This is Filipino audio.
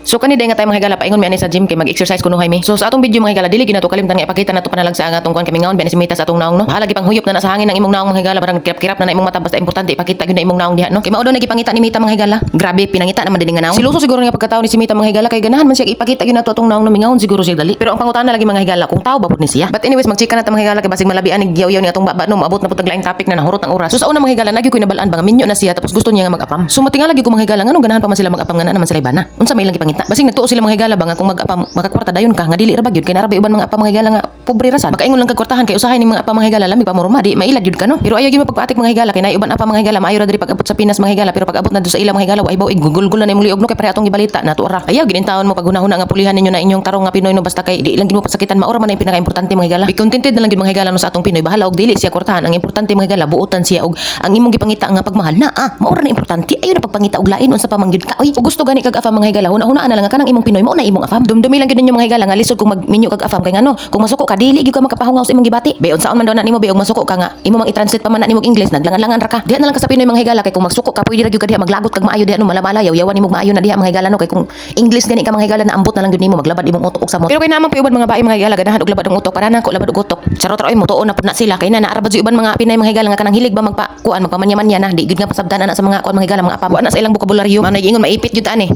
So kani day nga tayo mga higala paingon mi ani sa gym kay mag-exercise kuno hay mi. So sa atong video mga higala dili ginato kalimtan nga ipakita nato panalag sa atong kuan kami ngaon ben simita sa atong naong no. Bahala gipang huyop na sa hangin ang imong naong mga higala barang kirap-kirap na imong mata basta importante ipakita gyud na imong naong diha no. Kay mao daw nagipangita ni Mita mga higala. Grabe pinangita naman din nga naong. Siluso siguro nga pagkatao ni si Mita mga higala kay ganahan man siya ipakita gyud nato atong naong no mingaon siguro siya dali. Pero ang pangutana lagi mga higala kung tao ba pud ni siya. But anyways magchika na ta mga higala kay basig malabian ni giyaw-yaw ni atong baba no maabot na pud laing topic na nahurot ang oras. So sa una mga higala nagi ko nabalaan ba nga minyo na siya tapos gusto niya nga mag-apam. So matingal lagi ko mga higala ngano ganahan pa man sila mag-apam nga naman sila ibana. Unsa may ilang gipangita. Basig nagtuo sila mga higala ba nga kung mag-apam makakwarta dayon ka nga dili ra bagyud kay narabi uban mga apa mga higala nga pobre rasan. Makaingon lang kag kwartahan kay usahay ni mga apa mga higala lamig pa morma di mailag gyud ka no. Pero ayaw gyud mapagpaatik mga higala kay naay uban apa mga higala maayo ra diri pag-abot sa Pinas mga higala pero pag-abot na do sa ilang mga higala way baw igugulgul na imong liog no kay pare atong gibalita na tuara. Ayaw gid taon mo paghunahuna nga pulihan ninyo na inyong tarong nga Pinoy no basta kay di lang gid mo pasakitan maura man ang pinaka-importante mga higala. Be contented na lang gid mga higala no sa atong Pinoy bahala og dili siya kwartahan ang importante mga higala buotan siya og ang imong gipangita nga pagmahal na maura na importante ayo na pagpangita og lain unsa pa man gyud ka oy ug gusto gani kag afam mga higala hunahuna na lang nga kanang imong Pinoy mo na imong afam dumdumi lang gyud ninyo mga higala nga lisod kung magminyo kag afam kay ngano kung masuko ka dili gyud ka makapahungaw sa imong gibati beon saon man daw na nimo beog masuko ka nga imo mang i-translate pa man na nimong English naglangan-langan ra ka diha na lang ka sa Pinoy mga higala kay kung magsuko ka pwede ra gyud ka diha maglagot kag maayo diha no malamala yaw-yawan nimo maayo na diha mga higala no kay kung English gani ka mga higala na ambot na lang gyud nimo maglabad imong utok og samot pero kay namang piubad mga bae mga higala ganahan og labad ang utok para na ko labad og utok charot ra oy mo tuon na pud na sila kay na naarabad uban mga Pinay mga higala nga kanang hilig ba magpakuan magpamanya-manya na di gyud nga pasabdan ana sa mga kuan mga higala mga apam na sa ilang bokabularyo manay ingon maipit gyud ani